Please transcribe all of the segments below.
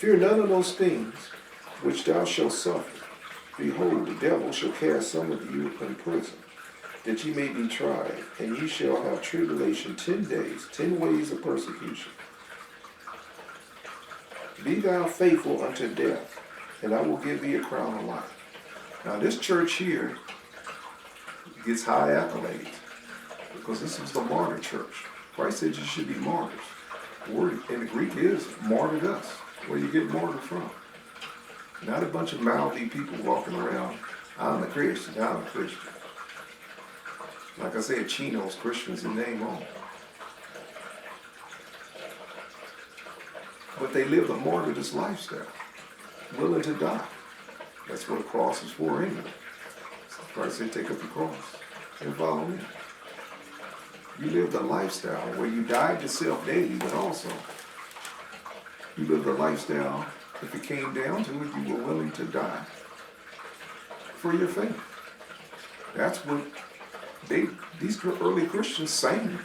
Fear none of those things which thou shalt suffer. Behold, the devil shall cast some of you in prison, that ye may be tried, and ye shall have tribulation 10 days, 10 ways of persecution. Be thou faithful unto death, and I will give thee a crown of life. Now this church here gets high accolades, because this was the martyr church. Christ said you should be martyrs. The word in the Greek is martyred us, where you get martyred from. Not a bunch of mouthy people walking around, I'm a Christian, I'm a Christian. Like I said, chinos, Christians in name only. But they live a martyrous lifestyle, willing to die. That's what a cross is for anyway. Christ said, take up your cross and follow me. You lived a lifestyle where you died to self daily, but also you lived a lifestyle, if it came down to it, you were willing to die for your faith. That's what these early Christians sang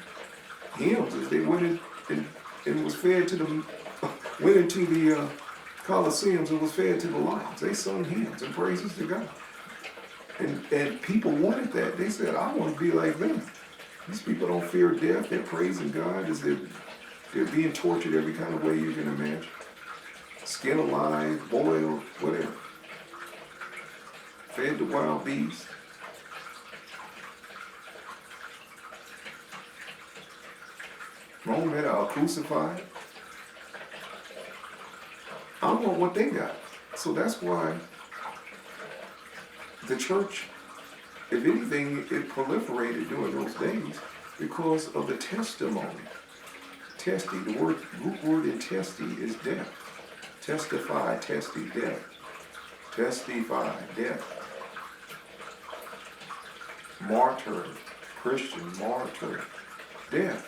hymns as they went in, and was fed to them, went into the Colosseums and was fed to the lions. They sung hymns and praises to God. And people wanted that. They said, I want to be like them. These people don't fear death. They're praising God as they're being tortured every kind of way you can imagine. Skin alive, boiled, whatever. Fed to wild beasts. Roman are crucified. I want what they got. So that's why the church, if anything, it proliferated during those days because of the testimony. Testi, the root word in testi is death. Testify, testi, death. Testify, death. Martyr, Christian, martyr, death.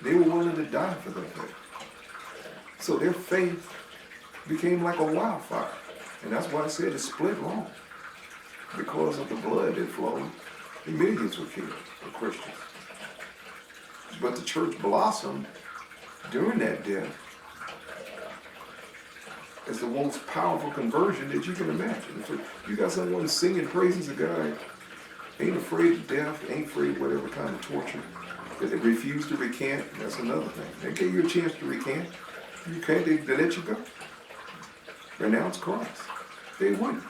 They were willing to die for their faith. So their faith became like a wildfire. And that's why I said it split wrong. Because of the blood that flowed, the millions were killed of Christians. But the church blossomed during that death as the most powerful conversion that you can imagine. If you got someone singing praises of God, ain't afraid of death, ain't afraid of whatever kind of torture, that they refuse to recant, that's another thing. They gave you a chance to recant. You can't, they let you go. Renounce Christ. They wouldn't.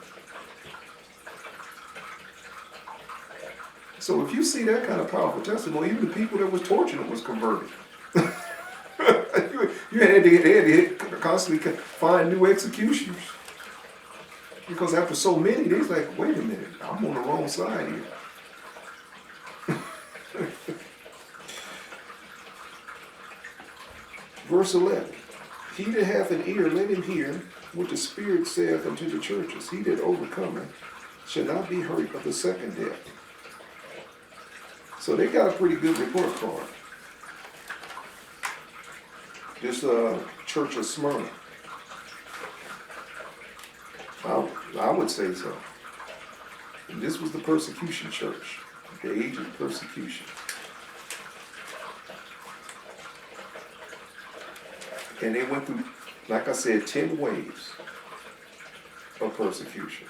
So if you see that kind of powerful testimony, even the people that was torturing was converted. you had to constantly find new executioners. Because after so many, they was like, wait a minute, I'm on the wrong side here. Verse 11. He that hath an ear, let him hear what the Spirit saith unto the churches. He that overcometh shall not be hurt of the second death. So they got a pretty good report card. This church of Smyrna. I would say so. And this was the persecution church, the age of persecution. And they went through, like I said, 10 waves of persecution.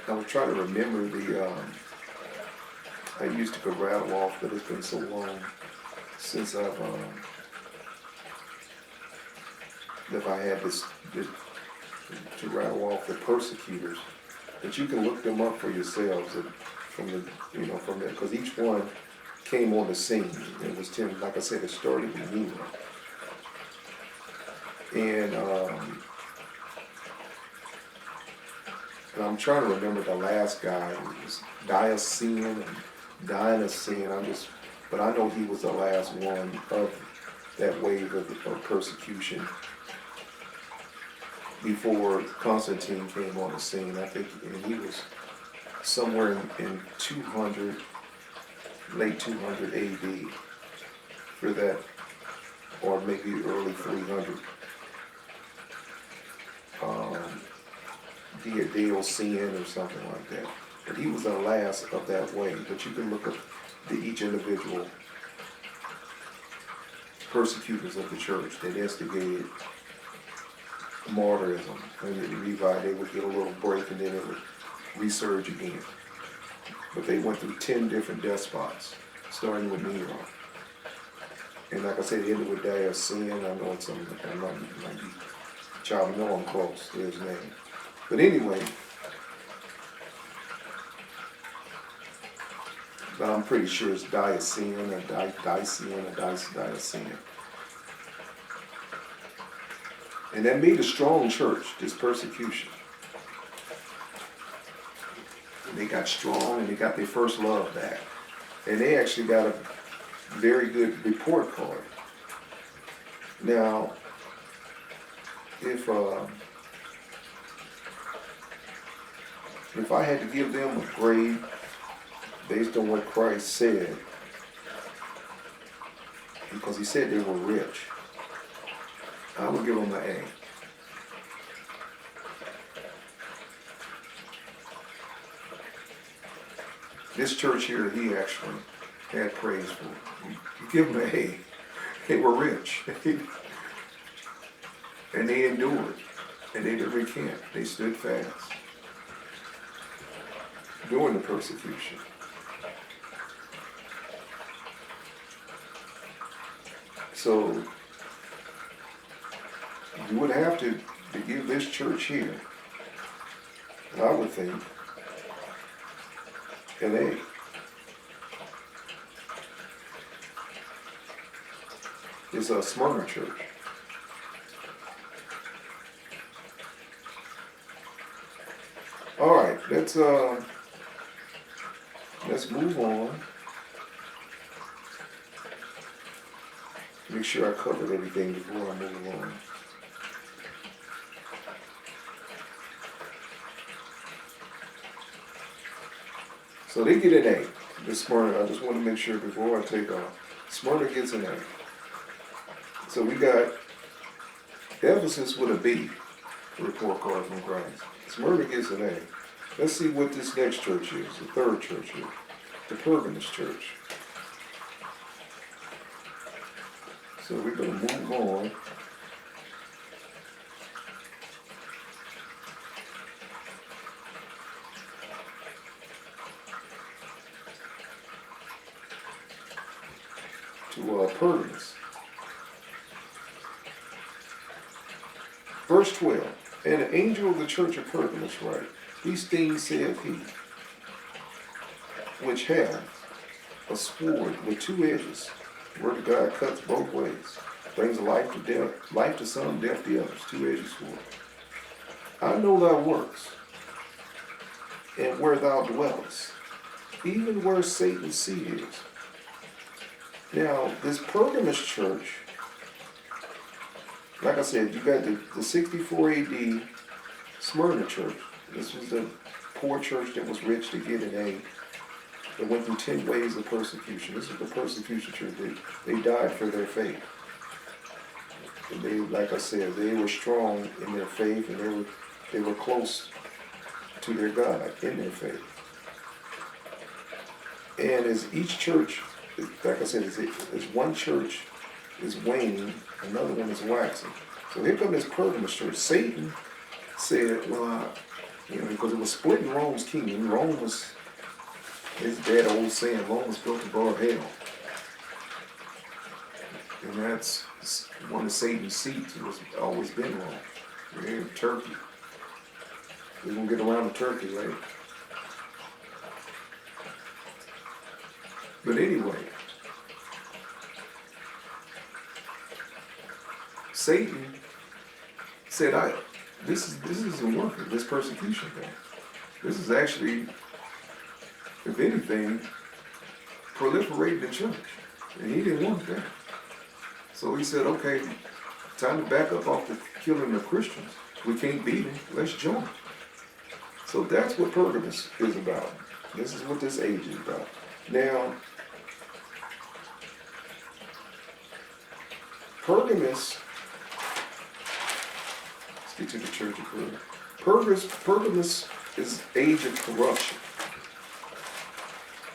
I was trying to remember I used to go rattle off, but it's been so long since if I had this to rattle off the persecutors, but you can look them up for yourselves from there, because each one came on the scene. It was 10, like I said, it started with Nero. And I'm trying to remember the last guy. It was Diocene but I know he was the last one of that wave of persecution before Constantine came on the scene. I think, and he was somewhere in 200, late 200 AD for that, or maybe early 300. Diocene or something like that. But he was the last of that wave. But you can look up each individual persecutors of the church that instigated martyrism. And the Levi, they would get a little break and then it would resurge again. But they went through 10 different despots, starting with Nero. And like I said, it ended with Diocletian. I know it's something I might be, child, know I'm close to his name. But anyway, but I'm pretty sure it's Diocletian or Diocletian. And that made a strong church, this persecution. And they got strong and they got their first love back. And they actually got a very good report card. Now, if I had to give them a grade based on what Christ said, because he said they were rich, I would give them an A. This church here, he actually had praise for. You give them an A. They were rich. And they endured. And they didn't recant. They stood fast during the persecution. So you would have to give this church here, I would think, an A. It's a Smyrna church. All right, let's move on. Make sure I covered everything before I move on. So they get an A. This Smyrna, I just want to make sure before I take off. Smyrna gets an A. So we got Ephesus with a B, report card from Christ. Smyrna gets an A. Let's see what this next church is, the third church here, the Pergamus church. So we're going to move on. To Pergamus. Verse 12. And an angel of the church of Pergamus write, these things saith he, which hath a sword with two edges. The word of God cuts both ways, brings life to death, life to some, death to others, two-edged sword. I know thy works, and where thou dwellest, even where Satan's seat is. Now, this Pergamus church, like I said, you got the 64 AD Smyrna church. This was the poor church that was rich to get an A. They went through 10 ways of persecution. This is the persecution church. They died for their faith. And they, like I said, they were strong in their faith, and they were close to their God in their faith. And as each church, like I said, as one church is waning, another one is waxing. So here comes this Pergamus church. Satan said, well, because it was splitting Rome's kingdom. Rome was, it's that old saying, Rome was built above hell. And that's one of Satan's seats. It was always been Rome. We're in Turkey. We're going to get around to Turkey, right? But anyway, Satan said, this isn't working, this persecution thing. This is actually, if anything, proliferating the church. And he didn't want that. So he said, okay, time to back up off the killing of Christians. We can't beat them, let's join. So that's what Pergamus is about. This is what this age is about. Now, Pergamus, let's get to the church of Pergamus. Pergamus is age of corruption.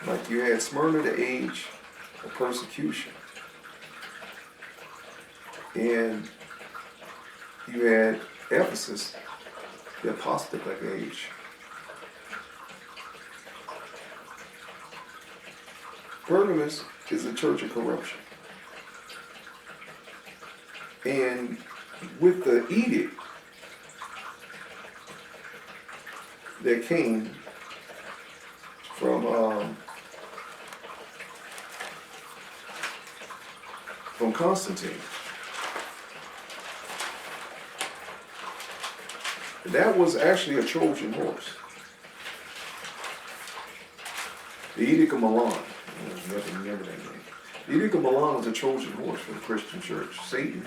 Like you had Smyrna, the age of persecution. And you had Ephesus, the apostolic age. Pergamus is a church of corruption. And with the edict that came from Constantine, that was actually a Trojan horse. The Edict of Milan. Never remember that name. The Edict of Milan was a Trojan horse for the Christian church. Satan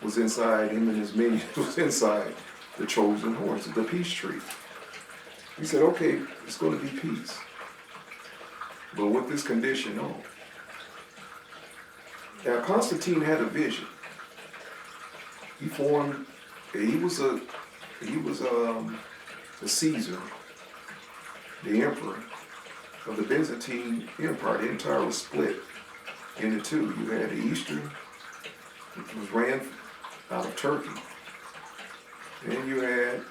was inside, him and his minions was inside the Trojan horse, the peace tree. He said, okay, it's going to be peace. But with this condition on. Now Constantine had a vision. He was the Caesar, the emperor of the Byzantine Empire. The empire was split into two. You had the eastern, which was ran out of Turkey. And you had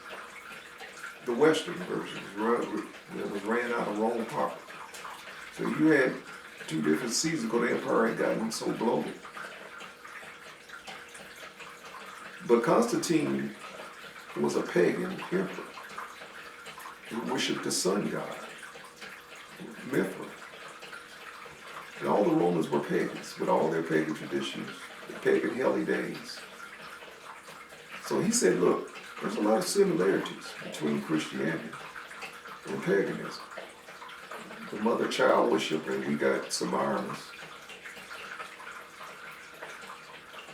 the western version, that was ran out of Rome proper. So you had two different Caesars because the empire had gotten so bloated. But Constantine was a pagan emperor who worshipped the sun god, Mithra. And all the Romans were pagans, with all their pagan traditions, the pagan holy days. So he said, look, there's a lot of similarities between Christianity and paganism. The mother-child worship, and we got Semiramis,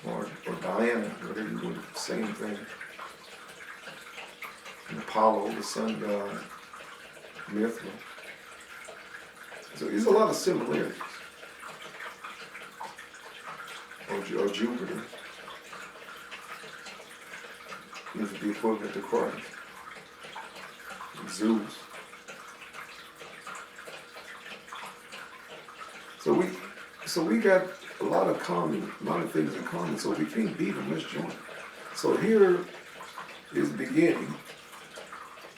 or Diana, whatever you want, same thing. And Apollo, the sun god, Mithra. So there's a lot of similarities. Or Jupiter is the equivalent to Christ. Zeus. So we got a lot of things in common. So we can't beat them. Let's join. So here is the beginning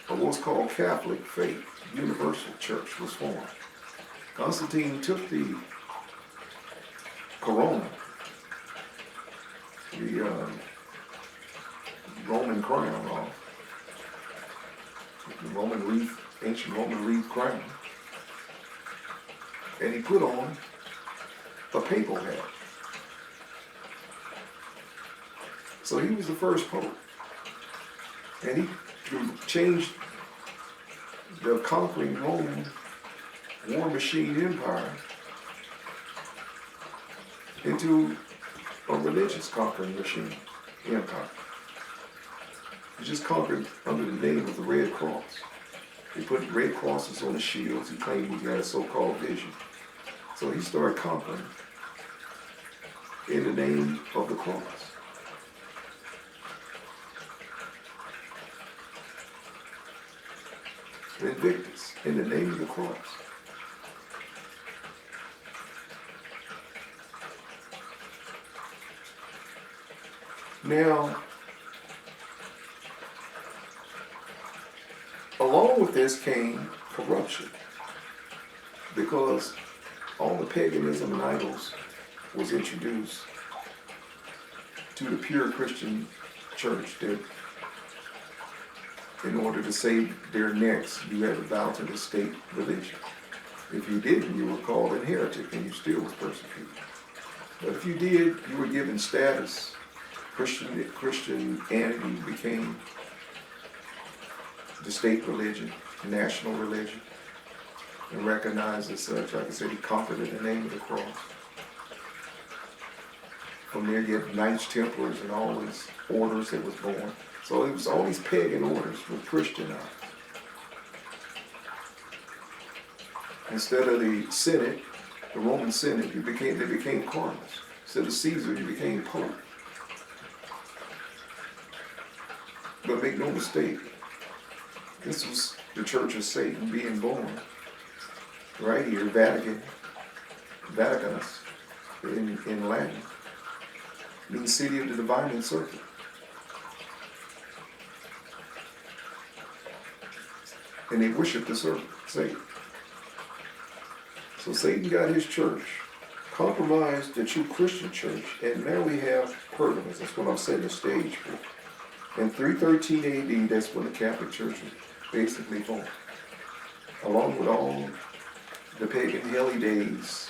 of what's called Catholic faith. Universal Church was formed. Constantine took the corona, the Roman crown off, the ancient Roman wreath crown, and he put on a papal hat. So he was the first pope, and he changed the conquering Roman war machine empire into a religious conquering machine empire. He just conquered under the name of the Red Cross. He put red crosses on the shields. He claimed he had a so-called vision. So he started conquering in the name of the cross. Invictus, in the name of the cross. Now, along with this came corruption, because all the paganism and idols was introduced to the pure Christian church that in order to save their necks, you had to bow to the state religion. If you didn't, you were called a heretic and you still was persecuted. But if you did, you were given status. Christianity became the state religion, national religion, and recognized as such. Like I said, he conquered in the name of the cross. From there, you had Knights Templars and all these orders that was born. So it was all these pagan orders were Christianized. Instead of the Senate, the Roman Senate, they became cardinals. Instead of Caesar, you became Pope. But make no mistake, this was the Church of Satan being born right here, Vaticanus in Latin. means city of the divine encircled. And they worship the serpent, Satan. So Satan got his church, compromised the true Christian church, and now we have Pergamos. That's what I'm setting the stage for. In 313 AD, that's when the Catholic Church was basically formed, along with all the pagan holy days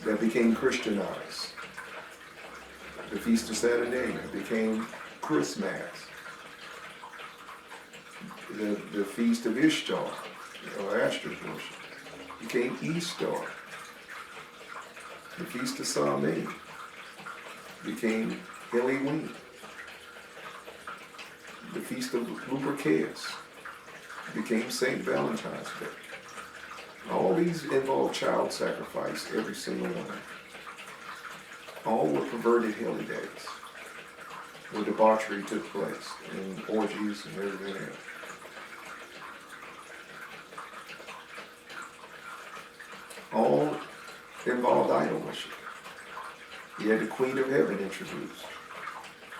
that became Christianized. The Feast of Saturnalia became Christmas. The Feast of Ishtar, or Ashtor's worship, became Easter. The Feast of Samhain became Halloween. The Feast of Lupercus became St. Valentine's Day. All these involve child sacrifice, every single one. All were perverted holy days, where debauchery took place, and orgies and everything else. All involved idol worship. You had the Queen of Heaven introduced.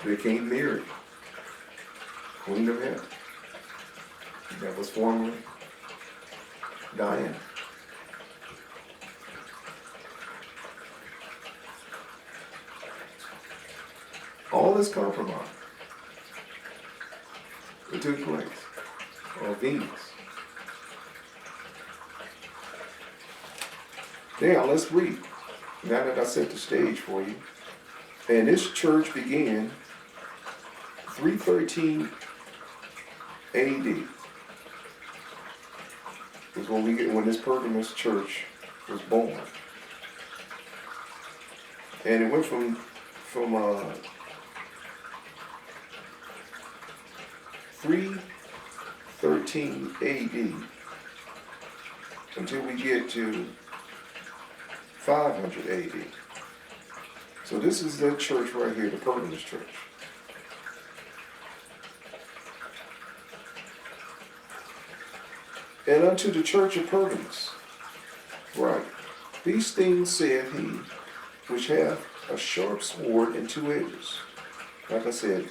Became Mary, Queen of Heaven. That was formerly Diana. All this compromise. It took place. Or Venus. Now let's read. Now that I set the stage for you. And this church began 313 AD. Was when this Pergamos church was born. And it went from 313 AD until we get to 500 AD. So this is the church right here, the Pergamos church. And unto the church of Pergamos, right, these things saith he, which hath a sharp sword and two edges. Like I said,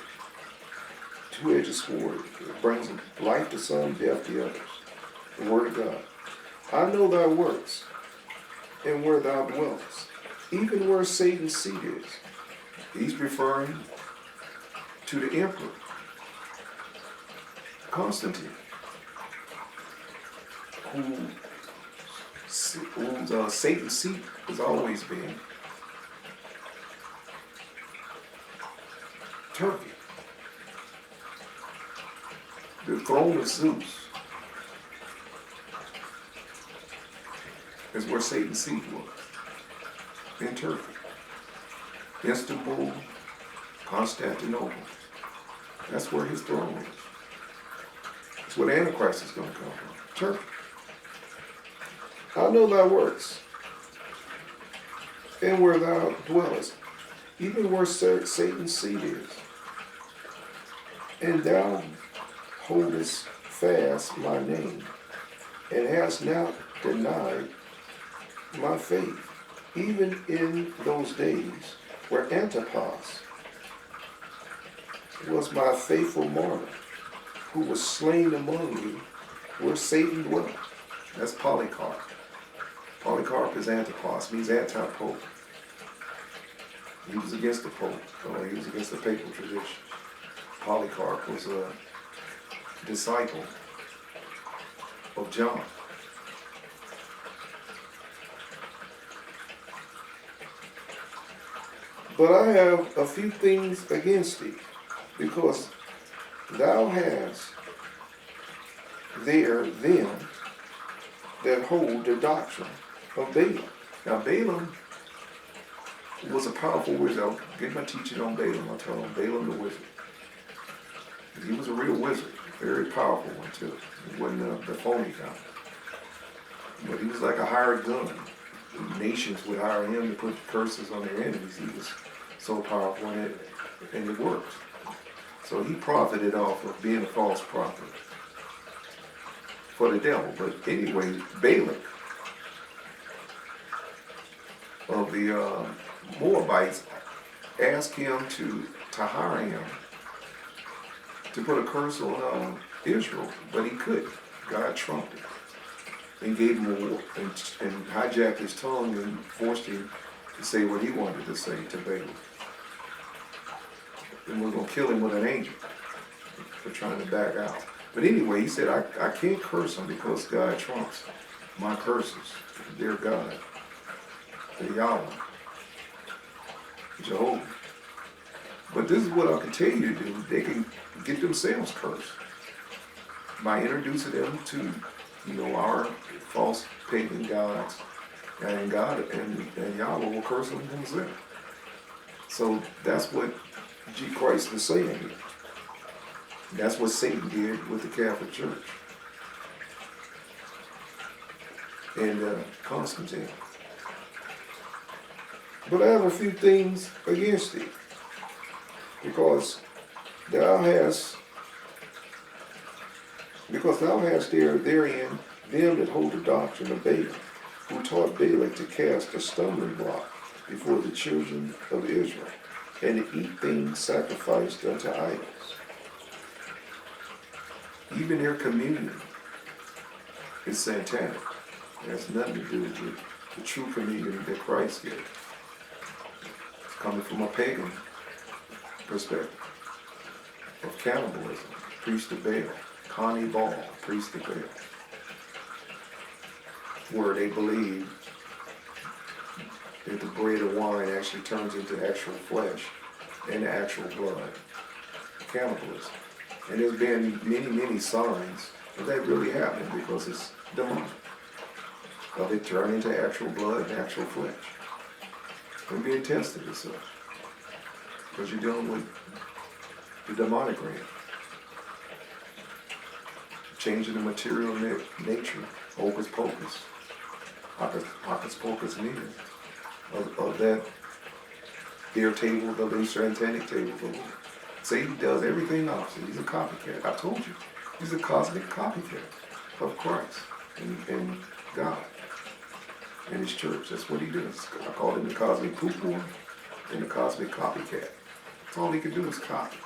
two-edged sword. It brings life to some, death to others. The word of God. I know thy works, and where thou dwellest, even where Satan's seat is. He's referring to the emperor, Constantine, whose Satan's seat has always been Turkey. The throne of Zeus is where Satan's seat was, in Turkey. Istanbul, Constantinople. That's where his throne is. That's where the Antichrist is going to come from. Turkey. I know thy works, and where thou dwellest, even where Satan's seat is. And thou holdest fast my name, and hast not denied my faith, even in those days where Antipas was my faithful martyr, who was slain among you, where Satan dwelt. That's Polycarp. Polycarp is Antipas, means anti-pope. He was against the pope, or he was against the papal tradition. Polycarp was a disciple of John. But I have a few things against thee, because thou hast there them that hold the doctrine of Balaam. Now Balaam was a powerful wizard. I'll get my teaching on Balaam. I'll tell him Balaam the wizard. He was a real wizard, very powerful one too. He wasn't the phony kind. But he was like a hired gun. Nations would hire him to put curses on their enemies. He was so powerful and it worked. So he profited off of being a false prophet for the devil. But anyway, Balak of the Moabites asked him to hire him to put a curse on Israel, but he couldn't. God trumped him and gave him a war and hijacked his tongue and forced him to say what he wanted to say to Balaam. And we're going to kill him with an angel for trying to back out. But anyway, he said, I can't curse him because God trumps my curses. They're God. They're Yahweh. Jehovah. But this is what I can tell you to do. They can get themselves cursed by introducing them to, our false pagan gods, and God and Yahweh will curse them himself. So that's what Christ is saying here. That's what Satan did with the Catholic Church and Constantine. But I have a few things against it, because thou hast therein them that hold the doctrine of Balaam, who taught Balak to cast a stumbling block before the children of Israel, and to eat things sacrificed unto idols. Even their communion is satanic. It has nothing to do with the true communion that Christ gave. It's coming from a pagan perspective of cannibalism, priest of Baal, Connie Ball, priest of Baal, where they believe that the bread or wine actually turns into actual flesh and actual blood. Cannibalism. And there's been many, many signs of that really happening, because it's demonic. Of it turning into actual blood and actual flesh. And being tested as such. Because you're dealing with the demonic realm. Changing the material nature, hocus pocus, hocus pocus needed, of that their table, of their satanic table. Satan does everything opposite. He's a copycat. I told you. He's a cosmic copycat of Christ and God and his church. That's what he does. I call him the cosmic poo-poo and the cosmic copycat. That's all he can do is copy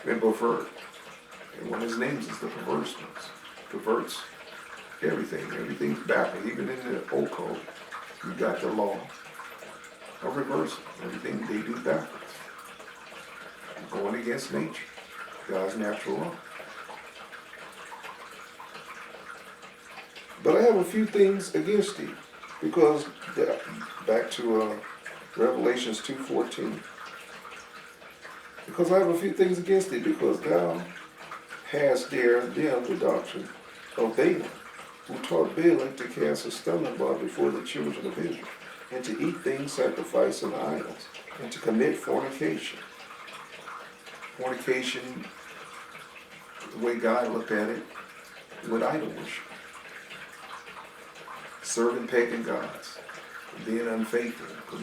and pervert. And one of his names is the perverse ones. Perverts everything. Everything's backward. Even in the occult, you got the law of reversal. Everything they do backwards. Going against nature, God's natural law. But I have a few things against thee, because back to Revelations 2:14. Because I have a few things against thee, because thou hast there them the doctrine of Balaam, who taught Balak to cast a stumbling block before the children of Israel, and to eat things sacrificed unto idols, and to commit fornication. Fornication, the way God looked at it, with idol worship. Serving pagan gods, being unfaithful.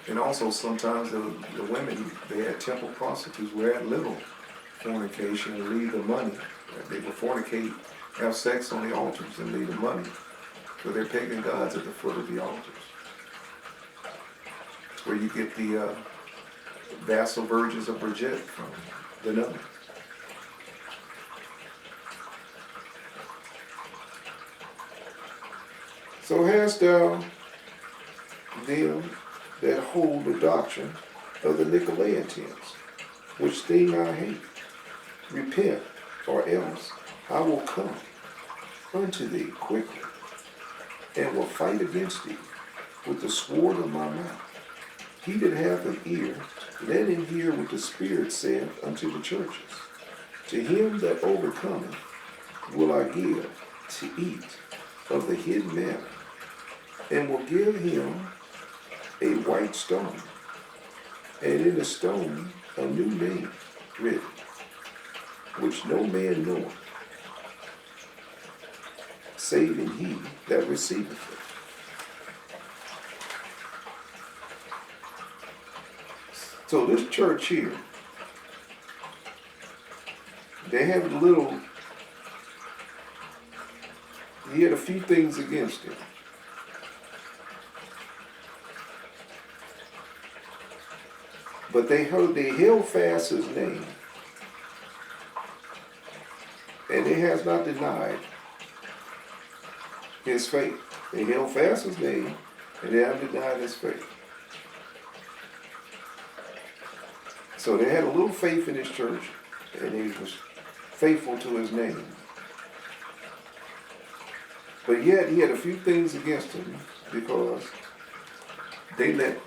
And also sometimes the women, they had temple prostitutes who had little fornication and leave the money. They would fornicate, have sex on the altars and leave the money for their pagan gods at the foot of the altars. It's where you get the vassal virgins of Bridget from, the nun. So hast thou them that hold the doctrine of the Nicolaitans, which thing I hate. Repent, or else I will come unto thee quickly, and will fight against thee with the sword of my mouth. He that hath an ear, let him hear what the Spirit saith unto the churches. To him that overcometh will I give to eat of the hidden manna, and will give him a white stone, and in the stone a new name written, which no man knoweth, saving he that receiveth it. So this church here, they have he had a few things against it. But they held fast his name, and he has not denied his faith. They held fast his name, and they haven't denied his faith. So they had a little faith in his church, and he was faithful to his name. But yet he had a few things against him, because they let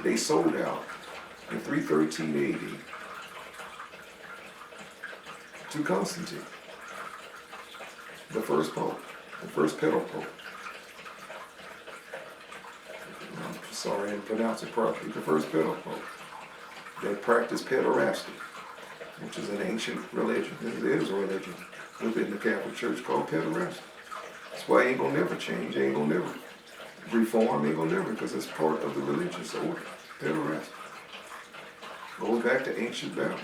they sold out in 313 AD to Constantine, the first pope, the first pedal pope. I'm sorry I didn't pronounce it properly. The first pedal pope that practiced pederasty, which is an ancient religion. It is a religion within the Catholic Church called pederasty. That's why it ain't gonna never change. It ain't gonna never reform. Ain't gonna never, because it's part of the religious order. Pederasty goes back to ancient Babylon.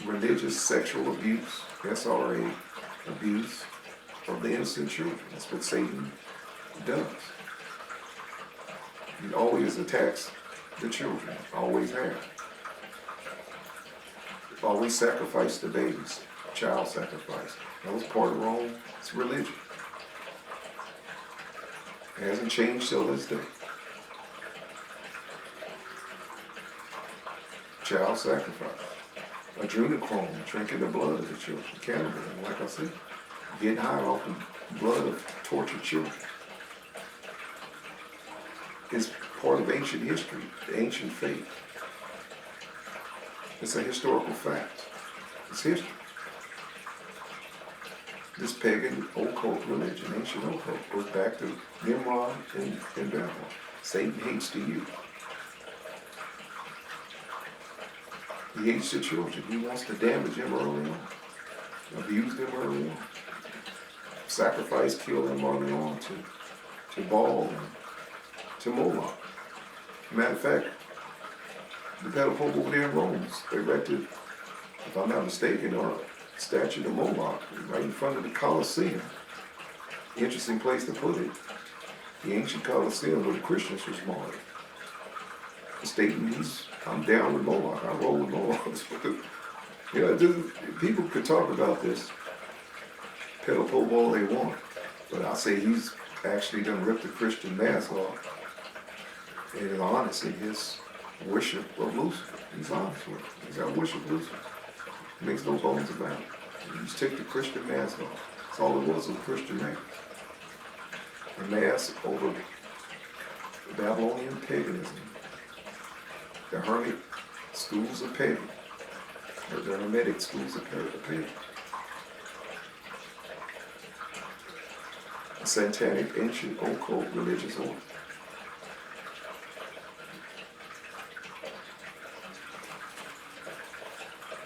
Religious sexual abuse, SRA abuse of the innocent children. That's what Satan does. He always attacks the children, always has. Always sacrificed the babies, child sacrifice. That was part of Rome's religion. It hasn't changed till this day. Child sacrifice. Adrenochrome, drinking the blood of the children. Cannibalism, like I said. Getting high off the blood of tortured children. It's part of ancient history, the ancient faith. It's a historical fact. It's history. This pagan occult religion, ancient occult, goes back to Nimrod and Babylon. Satan hates the youth. He hates the children. He wants to damage them early on, abuse them early on, sacrifice, kill them early on to Baal and to Moloch. Matter of fact, the pedal pope over there in Rome erected, if I'm not mistaken, a statue of Moloch right in front of the Colosseum. Interesting place to put it. The ancient Colosseum where the Christians was martyred. Stating I'm down with Moloch. I roll with Moloch. People could talk about this pedal pope all they want, but I say he's actually done ripped the Christian mask off and is honest in his worship of Lucifer. He's honest with it. He's got worship of Lucifer. He makes no bones about it. He just took the Christian mask off. That's all it was a Christian mask. A mask over Babylonian paganism. The hermit schools of pagan. Or the hermetic schools of pagan. A satanic, ancient, occult religious order.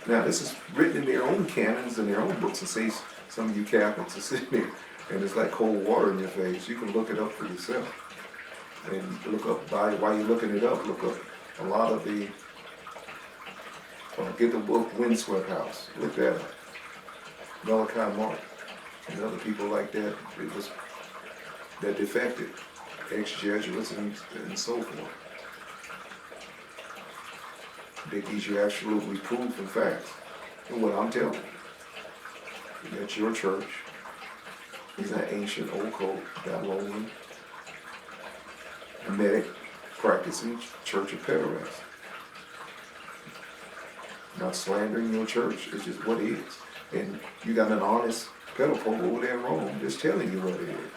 Now, this is written in their own canons and their own books, and say some of you Catholics are sitting there, and it's like cold water in your face. You can look it up for yourself. And look up, while you're looking it up, look up a lot of the, get the book Windswept House. Look that up. Malachi Mark and other people like that, that defected, ex-Jesuits and so forth. They gives you absolutely proof and facts. And what I'm telling you, that your church is an ancient, occult, Babylonian, Hermetic, practicing church of pederasty. Not slandering your church, it's just what it is. And you got an honest pedal pope over there in Rome just telling you what it is.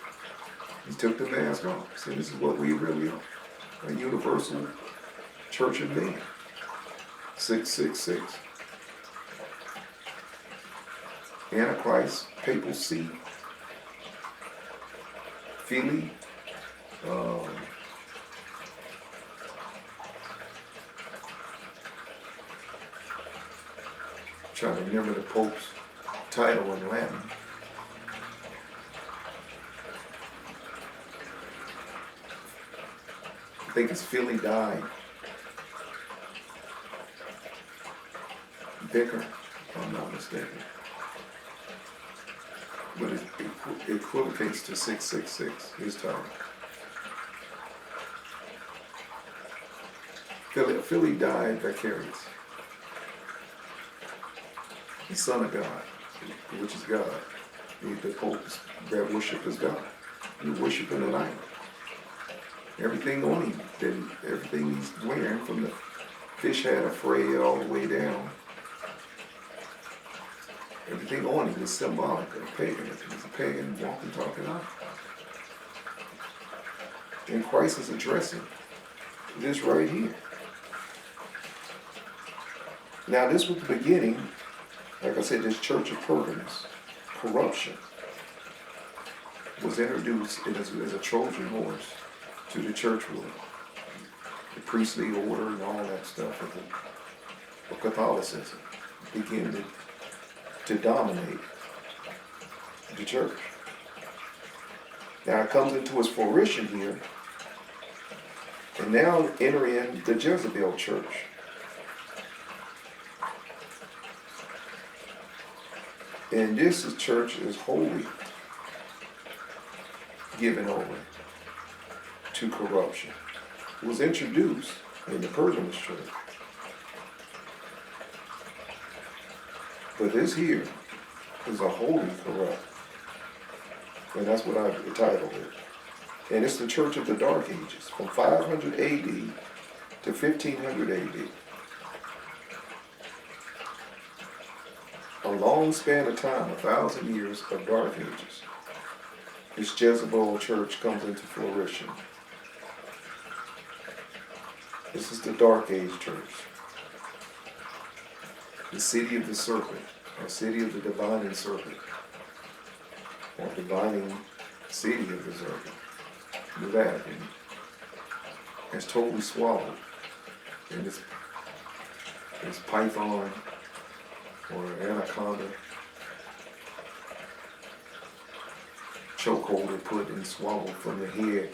He took the mask off. Said this is what we really are. A universal church of men. 666. Antichrist, papal see. Philly. Trying to remember the Pope's title in Latin. I think it's Philly died. Vicar, if I'm not mistaken. but it equivocates to 666, his term. Philly died vicarious. The Son of God, which is God. The popes that worship is God. You're worshiping an idol. Everything on him, everything he's wearing, from the fish hat of Freya all the way down, everything on him is symbolic of paganism. He's a pagan walking, talking idol. And Christ is addressing this right here. Now this was the beginning, like I said, this church of Pergamos, corruption, was introduced as a Trojan horse to the church world. The priestly order and all that stuff of Catholicism began to dominate the church. Now it comes into its fruition here, and now entering the Jezebel church. And this church is wholly given over to corruption. It was introduced in the Pergamos church. But this here is a wholly corrupt. And that's what I titled it. And it's the church of the Dark Ages, from 500 AD to 1500 AD. A long span of time, 1,000 years of Dark Ages. This Jezebel church comes into fruition. This is the Dark Age church. The city of the serpent, or city of the divining serpent, or divining city of the serpent, the Vatican, is totally swallowed in this python or anaconda chokehold put and swallowed from the head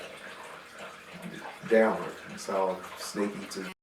downward. That's how snake eats it.